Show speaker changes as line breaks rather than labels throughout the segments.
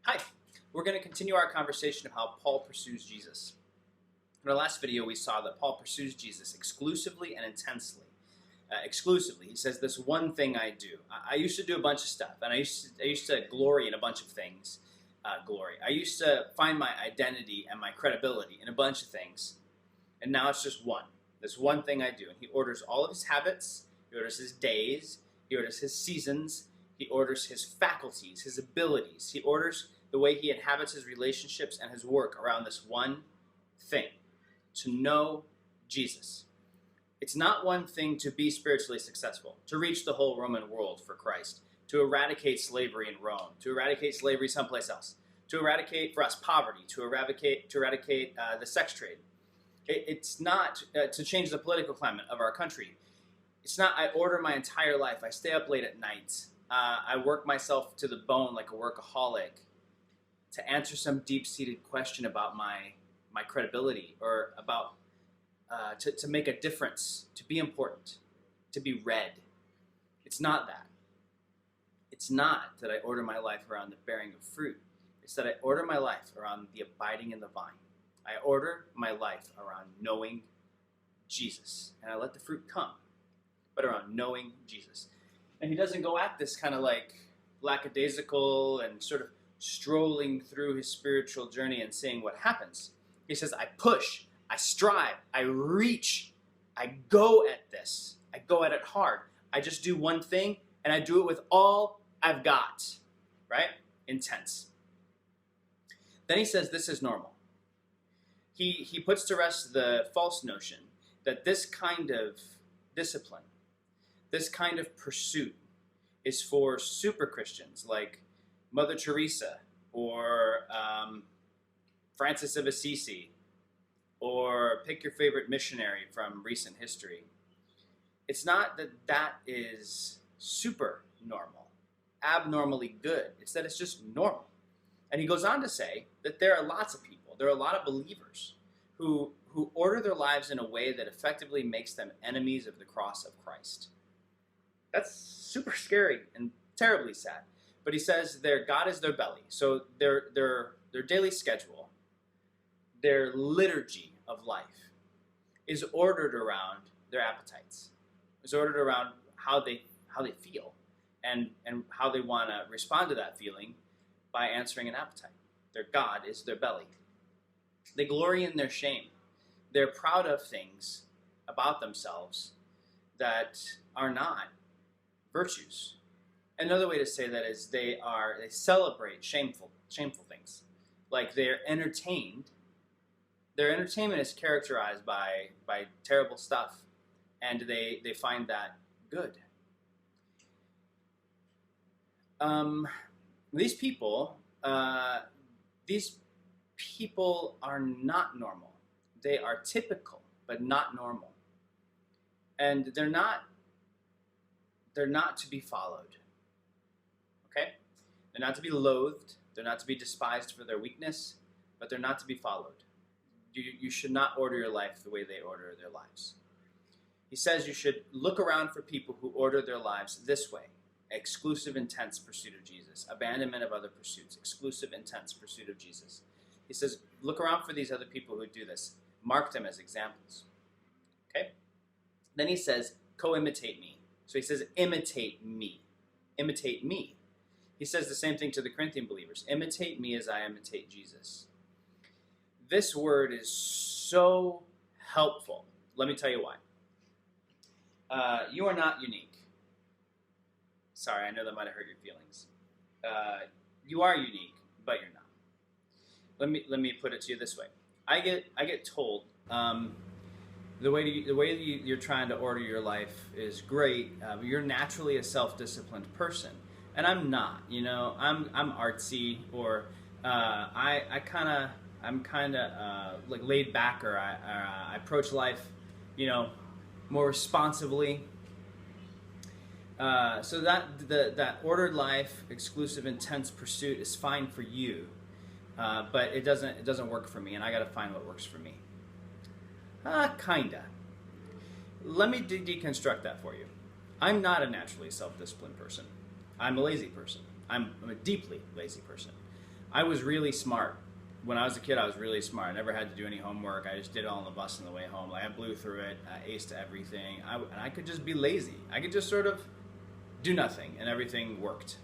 Hi, we're going to continue our conversation of how Paul pursues Jesus. In our last video, we saw that Paul pursues Jesus exclusively and intensely. Exclusively, he says, this one thing I do. I used to do a bunch of stuff, and I used to glory in a bunch of things. I used to find my identity and my credibility in a bunch of things, and now it's just one. This one thing I do. And he orders all of his habits, he orders his days, he orders his seasons, he orders his faculties, his abilities. He orders the way he inhabits his relationships and his work around this one thing, to know Jesus. It's not one thing to be spiritually successful, to reach the whole Roman world for Christ, to eradicate slavery in Rome, to eradicate slavery someplace else, to eradicate, for us, poverty, to eradicate the sex trade. It's not to change the political climate of our country. It's not I order my entire life. I stay up late at night. I work myself to the bone like a workaholic to answer some deep-seated question about my credibility, or about to make a difference, to be important, to be read. It's not that. It's not that I order my life around the bearing of fruit. It's that I order my life around the abiding in the vine. I order my life around knowing Jesus. And I let the fruit come, but around knowing Jesus. And he doesn't go at this kind of like lackadaisical and sort of strolling through his spiritual journey and seeing what happens. He says, I push, I strive, I reach, I go at this. I go at it hard. I just do one thing, and I do it with all I've got, right? Intense. Then he says this is normal. He puts to rest the false notion that this kind of discipline, this kind of pursuit is for super Christians like Mother Teresa or Francis of Assisi, or pick your favorite missionary from recent history. It's not that that is super normal, abnormally good. It's that it's just normal. And he goes on to say that there are lots of people, there are a lot of believers who order their lives in a way that effectively makes them enemies of the cross of Christ. That's super scary and terribly sad. But he says their God is their belly. So their daily schedule, their liturgy of life is ordered around their appetites. Is ordered around how they feel and how they want to respond to that feeling by answering an appetite. Their God is their belly. They glory in their shame. They're proud of things about themselves that are not virtues. Another way to say that is they celebrate shameful things. Like they're entertained. Their entertainment is characterized by terrible stuff, and they find that good. These people are not normal. They are typical, but not normal. And they're not to be followed. Okay? They're not to be loathed. They're not to be despised for their weakness, but they're not to be followed. You should not order your life the way they order their lives. He says you should look around for people who order their lives this way. Exclusive, intense pursuit of Jesus. Abandonment of other pursuits. Exclusive, intense pursuit of Jesus. He says, look around for these other people who do this. Mark them as examples. Okay? Then he says, co-imitate me. So he says, imitate me. Imitate me. He says the same thing to the Corinthian believers. Imitate me as I imitate Jesus. This word is so helpful. Let me tell you why. You are not unique. Sorry, I know that might have hurt your feelings. You are unique, but you're not. Let me put it to you this way. I get told the way you're trying to order your life is great. You're naturally a self-disciplined person, and I'm not. You know, I'm artsy, or I'm kind of like laid back, or I approach life, more responsibly. So that ordered life, exclusive, intense pursuit is fine for you, but it doesn't work for me, and I got to find what works for me. Kinda. Let me deconstruct that for you. I'm not a naturally self-disciplined person. I'm a lazy person. I'm a deeply lazy person. I was really smart. When I was a kid, I was really smart. I never had to do any homework. I just did it all on the bus on the way home. Like, I blew through it. I aced everything. And I could just be lazy. I could just sort of do nothing, and everything worked.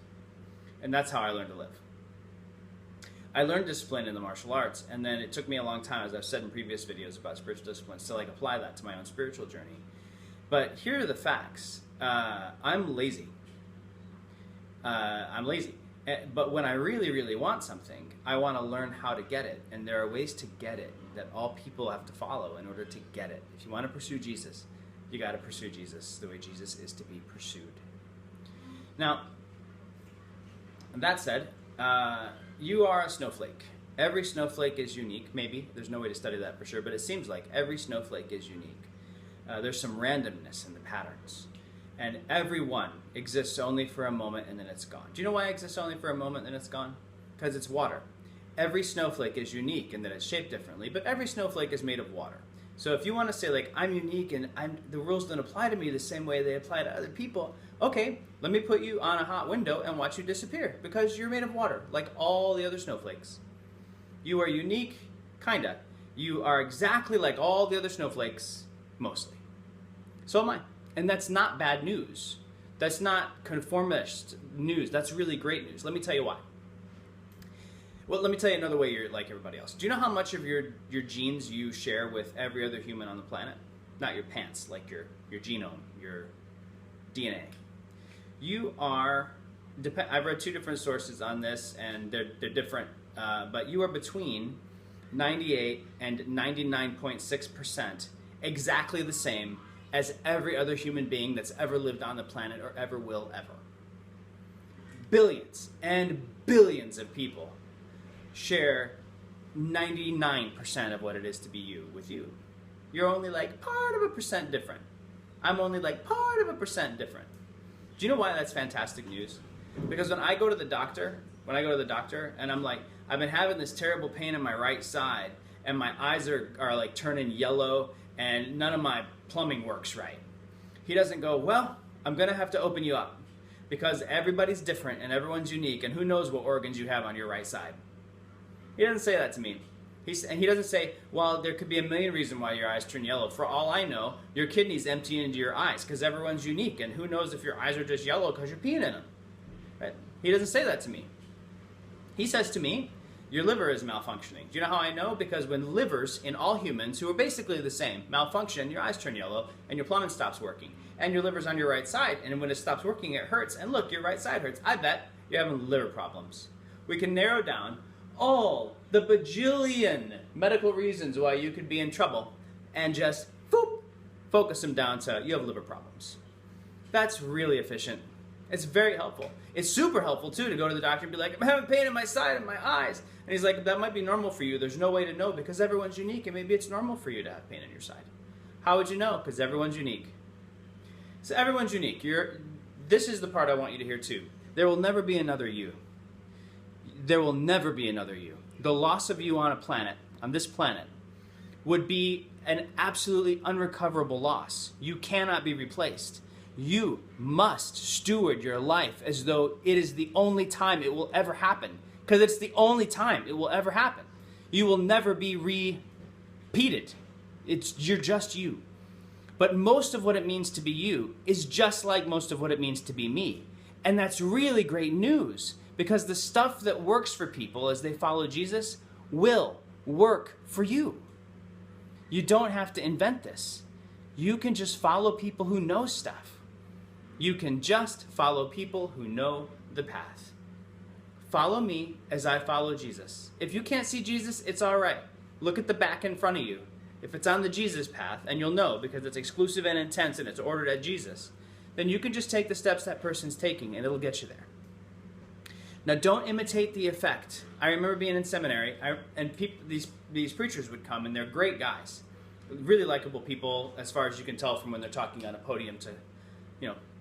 And that's how I learned to live. I learned discipline in the martial arts, and then it took me a long time, as I've said in previous videos about spiritual disciplines, to like apply that to my own spiritual journey. But here are the facts. I'm lazy. I'm lazy. But when I really, really want something, I want to learn how to get it. And there are ways to get it that all people have to follow in order to get it. If you want to pursue Jesus, you got to pursue Jesus the way Jesus is to be pursued. Now, that said, you are a snowflake. Every snowflake is unique, maybe. There's no way to study that for sure, but it seems like every snowflake is unique. There's some randomness in the patterns. And everyone exists only for a moment and then it's gone. Do you know why it exists only for a moment and then it's gone? Because it's water. Every snowflake is unique in that it's shaped differently, but every snowflake is made of water. So if you want to say, like, I'm unique and the rules don't apply to me the same way they apply to other people, okay, let me put you on a hot window and watch you disappear because you're made of water, like all the other snowflakes. You are unique, kinda. You are exactly like all the other snowflakes, mostly. So am I. And that's not bad news. That's not conformist news. That's really great news. Let me tell you why. Well, let me tell you another way you're like everybody else. Do you know how much of your genes you share with every other human on the planet? Not your pants, like your genome, your DNA. You are, I've read two different sources on this, and they're different, but you are between 98 and 99.6% exactly the same as every other human being that's ever lived on the planet or ever will ever. Billions and billions of people share 99% of what it is to be you with you. You're only like part of a percent different. I'm only like part of a percent different. Do you know why that's fantastic news? Because when I go to the doctor and I'm like, I've been having this terrible pain in my right side and my eyes are like turning yellow and none of my plumbing works right. He doesn't go, well, I'm gonna have to open you up because everybody's different and everyone's unique and who knows what organs you have on your right side. He doesn't say that to me. And he doesn't say, well, there could be a million reasons why your eyes turn yellow. For all I know, your kidneys empty into your eyes because everyone's unique and who knows if your eyes are just yellow because you're peeing in them. Right? He doesn't say that to me. He says to me, your liver is malfunctioning. Do you know how I know? Because when livers in all humans, who are basically the same, malfunction, your eyes turn yellow and your plumbing stops working. And your liver's on your right side, and when it stops working, it hurts. And look, your right side hurts. I bet you're having liver problems. We can narrow down all the bajillion medical reasons why you could be in trouble and just focus them down to you have liver problems. That's really efficient. It's very helpful. It's super helpful too to go to the doctor and be like, I'm having pain in my side and my eyes. And he's like, that might be normal for you. There's no way to know because everyone's unique and maybe it's normal for you to have pain in your side. How would you know? Because everyone's unique. So everyone's unique. This is the part I want you to hear too. There will never be another you. There will never be another you. The loss of you on this planet, would be an absolutely unrecoverable loss. You cannot be replaced. You must steward your life as though it is the only time it will ever happen. Because it's the only time it will ever happen. You will never be repeated. You're just you. But most of what it means to be you is just like most of what it means to be me. And that's really great news. Because the stuff that works for people as they follow Jesus will work for you. You don't have to invent this. You can just follow people who know stuff. You can just follow people who know the path. Follow me as I follow Jesus. If you can't see Jesus, it's all right. Look at the back in front of you. If it's on the Jesus path, and you'll know because it's exclusive and intense and it's ordered at Jesus, then you can just take the steps that person's taking and it'll get you there. Now, don't imitate the effect. I remember being in seminary, and these preachers would come, and they're great guys, really likable people, as far as you can tell from when they're talking on a podium to,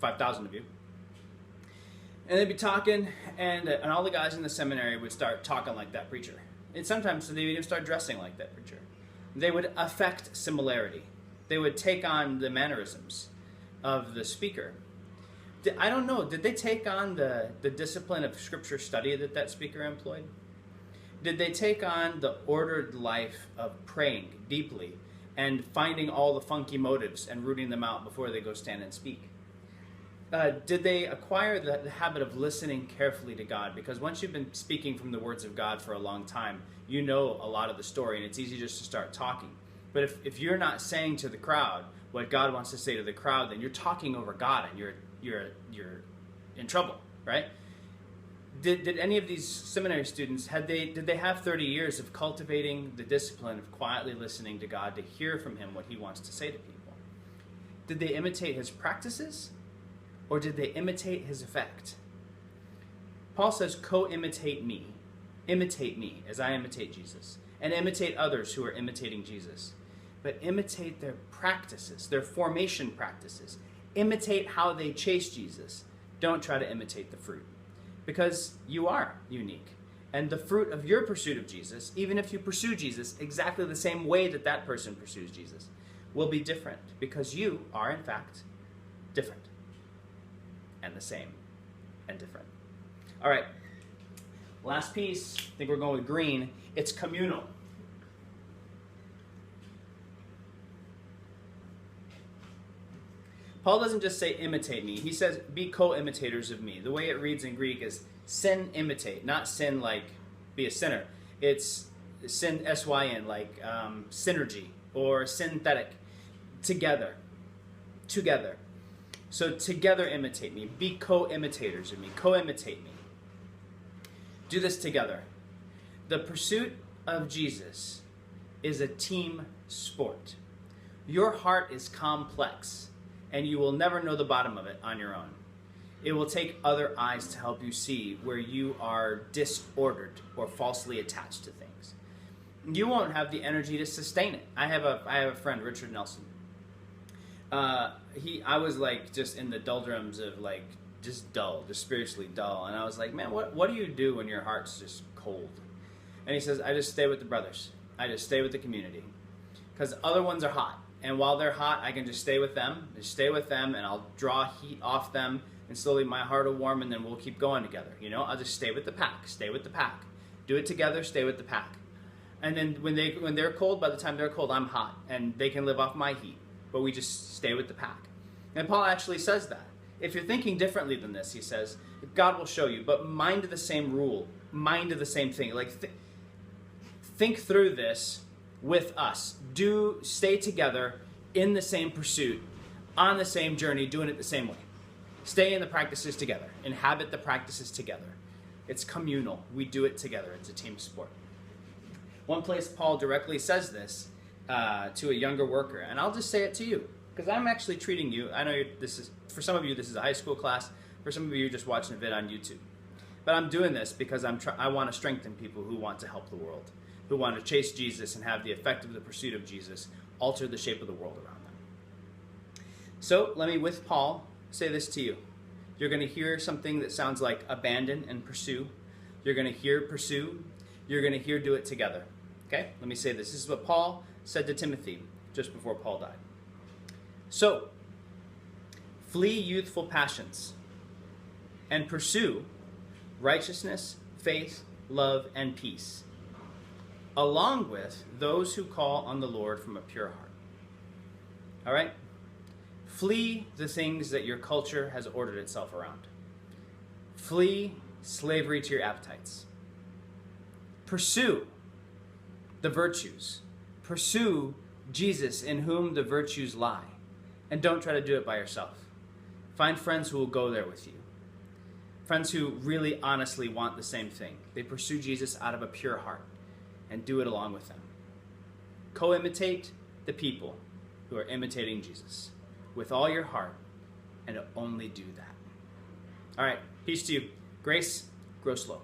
5,000 of you. And they'd be talking, and all the guys in the seminary would start talking like that preacher. And sometimes they would even start dressing like that preacher. They would affect similarity. They would take on the mannerisms of the speaker. I don't know, did they take on the discipline of scripture study that speaker employed? Did they take on the ordered life of praying deeply and finding all the funky motives and rooting them out before they go stand and speak? Did they acquire the habit of listening carefully to God? Because once you've been speaking from the words of God for a long time, you know a lot of the story, and it's easy just to start talking. But if you're not saying to the crowd what God wants to say to the crowd, then you're talking over God, and you're in trouble, right? Did any of these seminary students, did they have 30 years of cultivating the discipline of quietly listening to God to hear from him what he wants to say to people? Did they imitate his practices, or did they imitate his effect? Paul says, co-imitate me. Imitate me as I imitate Jesus. And imitate others who are imitating Jesus. But imitate their practices, their formation practices. Imitate how they chase Jesus. Don't try to imitate the fruit. Because you are unique. And the fruit of your pursuit of Jesus, even if you pursue Jesus exactly the same way that that person pursues Jesus, will be different. Because you are, in fact, different. And the same. And different. All right. Last piece. I think we're going with green. It's communal. Paul doesn't just say imitate me. He says be co-imitators of me. The way it reads in Greek is sin imitate, not sin like be a sinner. It's sin S-Y-N, like synergy or synthetic. Together. Together. So together imitate me. Be co-imitators of me. Co-imitate me. Do this together. The pursuit of Jesus is a team sport. Your heart is complex, and you will never know the bottom of it on your own. It will take other eyes to help you see where you are disordered or falsely attached to things. You won't have the energy to sustain it. I have a friend, Richard Nelson. I was like just in the doldrums of like just dull, just spiritually dull, and I was like, man, what do you do when your heart's just cold? And he says, I just stay with the brothers. I just stay with the community, because other ones are hot. And while they're hot, I can just stay with them, and I'll draw heat off them, and slowly my heart will warm, and then we'll keep going together. You know, I'll just stay with the pack, do it together, stay with the pack. And then when they're cold, by the time they're cold, I'm hot, and they can live off my heat. But we just stay with the pack. And Paul actually says that. If you're thinking differently than this, he says, God will show you, but mind the same rule, mind the same thing. Like think through this with us. Stay together in the same pursuit, on the same journey, doing it the same way. Stay in the practices together. Inhabit the practices together. It's communal. We do it together. It's a team sport. One place Paul directly says this to a younger worker, and I'll just say it to you, because I'm actually treating you. I know for some of you, this is a high school class. For some of you, you're just watching a vid on YouTube. But I'm doing this because I want to strengthen people who want to help the world, who want to chase Jesus and have the effect of the pursuit of Jesus alter the shape of the world around them. So let me, with Paul, say this to you. You're going to hear something that sounds like abandon and pursue. You're going to hear pursue. You're going to hear do it together. Okay? Let me say this. This is what Paul said to Timothy just before Paul died. So, flee youthful passions and pursue righteousness, faith, love, and peace, along with those who call on the Lord from a pure heart. All right? Flee the things that your culture has ordered itself around. Flee slavery to your appetites. Pursue the virtues. Pursue Jesus, in whom the virtues lie. And don't try to do it by yourself. Find friends who will go there with you. Friends who really honestly want the same thing. They pursue Jesus out of a pure heart, and do it along with them. Co-imitate the people who are imitating Jesus with all your heart, and only do that. All right, peace to you. Grace, grow slow.